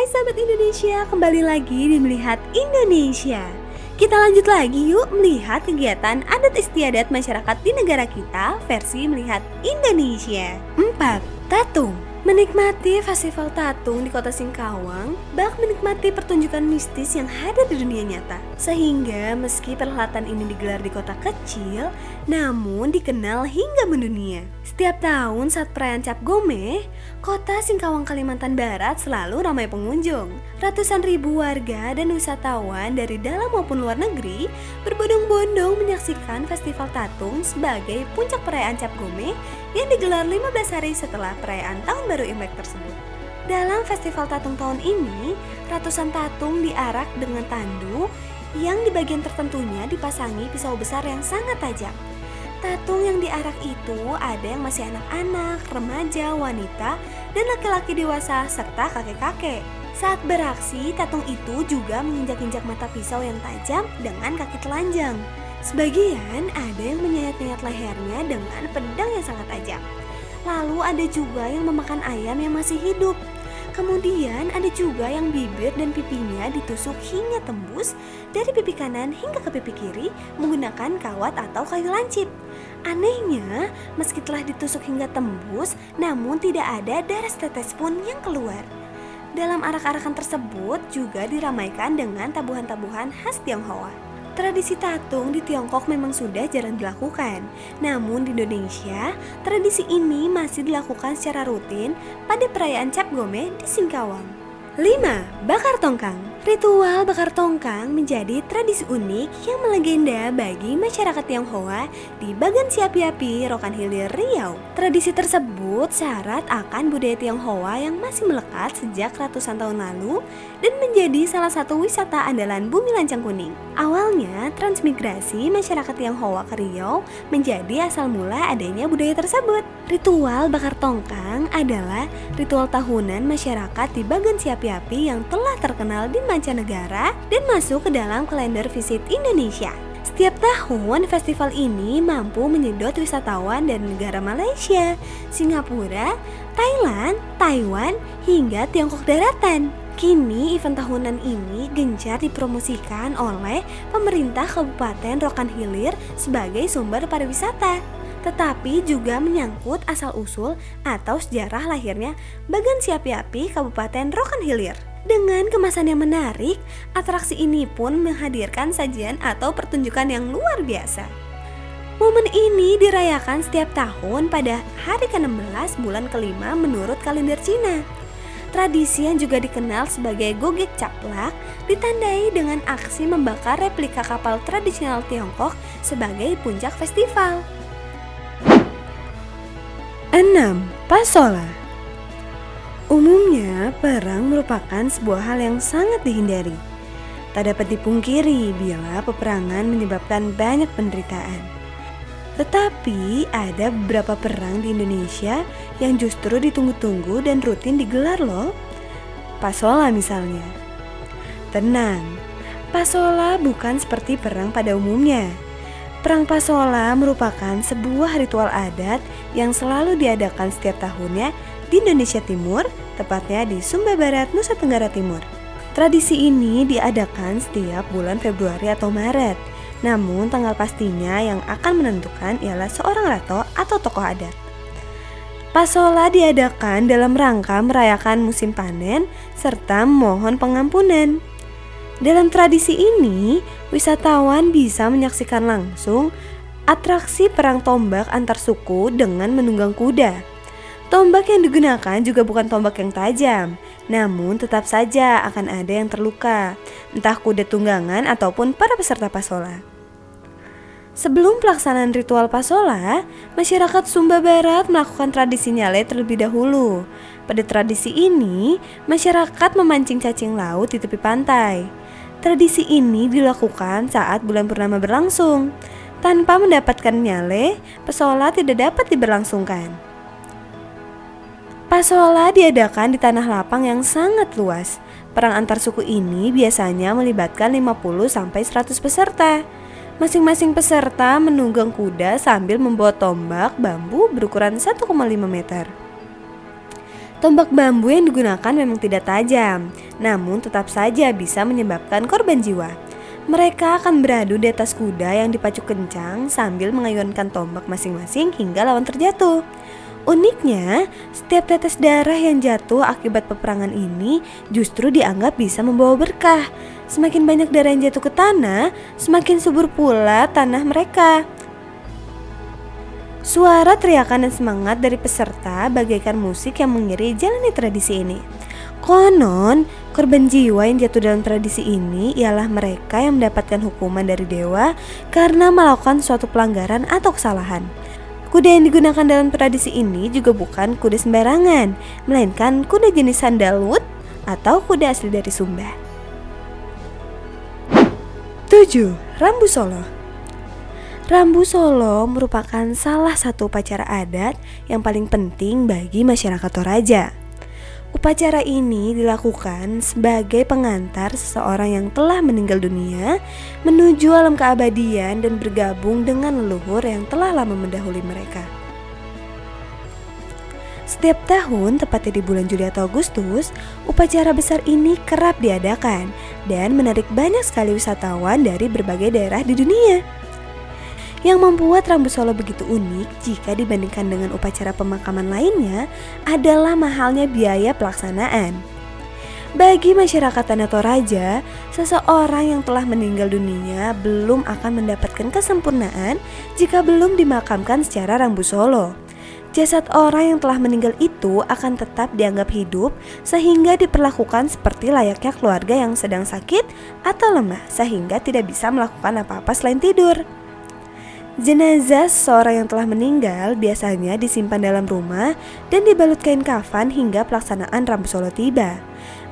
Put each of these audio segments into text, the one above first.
Hai sahabat Indonesia, kembali lagi di Melihat Indonesia. Kita lanjut lagi yuk melihat kegiatan adat istiadat masyarakat di negara kita versi Melihat Indonesia. 4. Tatung. Menikmati festival tatung di kota Singkawang, bak menikmati pertunjukan mistis yang hadir di dunia nyata. Sehingga meski perhelatan ini digelar di kota kecil, namun dikenal hingga mendunia. Setiap tahun saat perayaan Cap Gomeh, kota Singkawang Kalimantan Barat selalu ramai pengunjung. Ratusan ribu warga dan wisatawan dari dalam maupun luar negeri berbondong-bondong menyaksikan festival tatung sebagai puncak perayaan Cap Gomeh yang digelar 15 hari setelah perayaan Tahun Baru Imlek tersebut. Dalam festival tatung tahun ini, ratusan tatung diarak dengan tandu yang di bagian tertentunya dipasangi pisau besar yang sangat tajam. Tatung yang diarak itu ada yang masih anak-anak, remaja, wanita, dan laki-laki dewasa serta kakek-kakek. Saat beraksi, tatung itu juga menginjak-injak mata pisau yang tajam dengan kaki telanjang. Sebagian ada yang menyayat-nyayat lehernya dengan pedang yang sangat tajam. Lalu ada juga yang memakan ayam yang masih hidup. Kemudian ada juga yang bibir dan pipinya ditusuk hingga tembus dari pipi kanan hingga ke pipi kiri menggunakan kawat atau kayu lancip. Anehnya, meski telah ditusuk hingga tembus, namun tidak ada darah setetes pun yang keluar. Dalam arak-arakan tersebut juga diramaikan dengan tabuhan-tabuhan khas Tionghoa. Tradisi tatung di Tiongkok memang sudah jarang dilakukan. Namun di Indonesia, tradisi ini masih dilakukan secara rutin pada perayaan Cap Gomeh di Singkawang. 5. Bakar tongkang. Ritual bakar tongkang menjadi tradisi unik yang melegenda bagi masyarakat Tionghoa di Bagan Siapi-api, Rokan Hilir, Riau. Tradisi tersebut syarat akan budaya Tionghoa yang masih melekat sejak ratusan tahun lalu dan menjadi salah satu wisata andalan Bumi Lancang Kuning. Awalnya, transmigrasi masyarakat Tionghoa ke Riau menjadi asal mula adanya budaya tersebut. Ritual bakar tongkang adalah ritual tahunan masyarakat di Bagan Siapi-api yang telah terkenal di mancanegara dan masuk ke dalam kalender visit Indonesia. Setiap tahun, festival ini mampu menyedot wisatawan dari negara Malaysia, Singapura, Thailand, Taiwan, hingga Tiongkok daratan. Kini event tahunan ini gencar dipromosikan oleh pemerintah Kabupaten Rokan Hilir sebagai sumber pariwisata. Tetapi juga menyangkut asal-usul atau sejarah lahirnya Bagan Siapi-api Kabupaten Rokan Hilir. Dengan kemasan yang menarik, atraksi ini pun menghadirkan sajian atau pertunjukan yang luar biasa. Momen ini dirayakan setiap tahun pada hari ke-16 bulan ke-5 menurut kalender Cina. Tradisi yang juga dikenal sebagai Gogek Caplak ditandai dengan aksi membakar replika kapal tradisional Tiongkok sebagai puncak festival. 6. Pasola. Umumnya, perang merupakan sebuah hal yang sangat dihindari. Tak dapat dipungkiri bila peperangan menyebabkan banyak penderitaan. Tetapi ada beberapa perang di Indonesia yang justru ditunggu-tunggu dan rutin digelar loh. Pasola misalnya. Tenang, Pasola bukan seperti perang pada umumnya. Perang Pasola merupakan sebuah ritual adat yang selalu diadakan setiap tahunnya di Indonesia Timur, tepatnya di Sumba Barat, Nusa Tenggara Timur. Tradisi ini diadakan setiap bulan Februari atau Maret. Namun tanggal pastinya yang akan menentukan ialah seorang rato atau tokoh adat. Pasola diadakan dalam rangka merayakan musim panen serta memohon pengampunan. Dalam tradisi ini, wisatawan bisa menyaksikan langsung atraksi perang tombak antar suku dengan menunggang kuda. Tombak yang digunakan juga bukan tombak yang tajam, namun tetap saja akan ada yang terluka, entah kuda tunggangan ataupun para peserta Pasola. Sebelum pelaksanaan ritual Pasola, masyarakat Sumba Barat melakukan tradisi nyale terlebih dahulu. Pada tradisi ini, masyarakat memancing cacing laut di tepi pantai. Tradisi ini dilakukan saat bulan purnama berlangsung. Tanpa mendapatkan nyale, Pasola tidak dapat diberlangsungkan. Pasola diadakan di tanah lapang yang sangat luas. Perang antar suku ini biasanya melibatkan 50-100 peserta. Masing-masing peserta menunggang kuda sambil membawa tombak bambu berukuran 1,5 meter. Tombak bambu yang digunakan memang tidak tajam, namun tetap saja bisa menyebabkan korban jiwa. Mereka akan beradu di atas kuda yang dipacu kencang sambil mengayunkan tombak masing-masing hingga lawan terjatuh. Uniknya, setiap tetes darah yang jatuh akibat peperangan ini justru dianggap bisa membawa berkah. Semakin banyak darah yang jatuh ke tanah, semakin subur pula tanah mereka. Suara teriakan dan semangat dari peserta bagaikan musik yang mengiringi jalannya tradisi ini. Konon, korban jiwa yang jatuh dalam tradisi ini ialah mereka yang mendapatkan hukuman dari dewa karena melakukan suatu pelanggaran atau kesalahan. Kuda yang digunakan dalam tradisi ini juga bukan kuda sembarangan, melainkan kuda jenis sandalwood atau kuda asli dari Sumba. 7. Rambu Solo. Rambu Solo merupakan salah satu upacara adat yang paling penting bagi masyarakat Toraja. Upacara ini dilakukan sebagai pengantar seseorang yang telah meninggal dunia menuju alam keabadian dan bergabung dengan leluhur yang telah lama mendahului mereka. Setiap tahun, tepatnya di bulan Juli atau Agustus, upacara besar ini kerap diadakan dan menarik banyak sekali wisatawan dari berbagai daerah di dunia. Yang membuat Rambu Solo begitu unik jika dibandingkan dengan upacara pemakaman lainnya adalah mahalnya biaya pelaksanaan. Bagi masyarakat Tanah Toraja, seseorang yang telah meninggal dunia belum akan mendapatkan kesempurnaan jika belum dimakamkan secara Rambu Solo. Jasad orang yang telah meninggal itu akan tetap dianggap hidup sehingga diperlakukan seperti layaknya keluarga yang sedang sakit atau lemah sehingga tidak bisa melakukan apa-apa selain tidur. Jenazah seseorang yang telah meninggal biasanya disimpan dalam rumah dan dibalut kain kafan hingga pelaksanaan Rambu Solo tiba.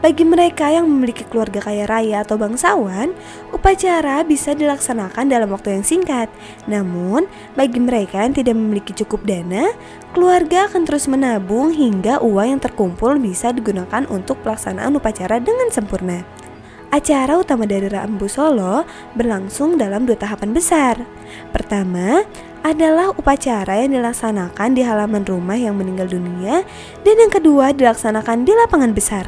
Bagi mereka yang memiliki keluarga kaya raya atau bangsawan, upacara bisa dilaksanakan dalam waktu yang singkat. Namun, bagi mereka yang tidak memiliki cukup dana, keluarga akan terus menabung hingga uang yang terkumpul bisa digunakan untuk pelaksanaan upacara dengan sempurna. Acara utama dari Rambu Solo berlangsung dalam 2 tahapan besar. Pertama adalah upacara yang dilaksanakan di halaman rumah yang meninggal dunia dan yang kedua dilaksanakan di lapangan besar.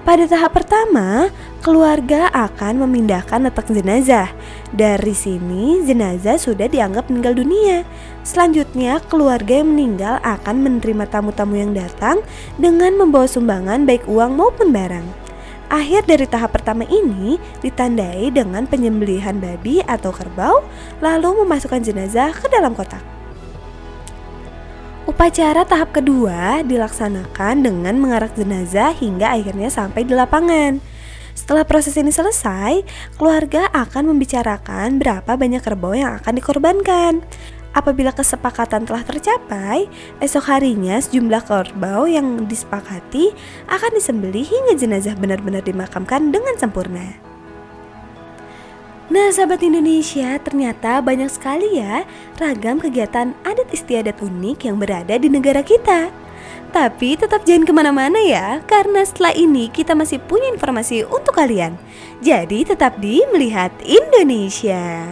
Pada tahap pertama, keluarga akan memindahkan letak jenazah. Dari sini, jenazah sudah dianggap meninggal dunia. Selanjutnya, keluarga yang meninggal akan menerima tamu-tamu yang datang dengan membawa sumbangan baik uang maupun barang. Akhir dari tahap pertama ini ditandai dengan penyembelihan babi atau kerbau, lalu memasukkan jenazah ke dalam kotak. Upacara tahap kedua dilaksanakan dengan mengarak jenazah hingga akhirnya sampai di lapangan. Setelah proses ini selesai, keluarga akan membicarakan berapa banyak kerbau yang akan dikorbankan. Apabila kesepakatan telah tercapai, esok harinya sejumlah kerbau yang disepakati akan disembelih hingga jenazah benar-benar dimakamkan dengan sempurna. Nah sahabat Indonesia, ternyata banyak sekali ya ragam kegiatan adat istiadat unik yang berada di negara kita. Tapi tetap jangan kemana-mana ya, karena setelah ini kita masih punya informasi untuk kalian. Jadi tetap di Melihat Indonesia.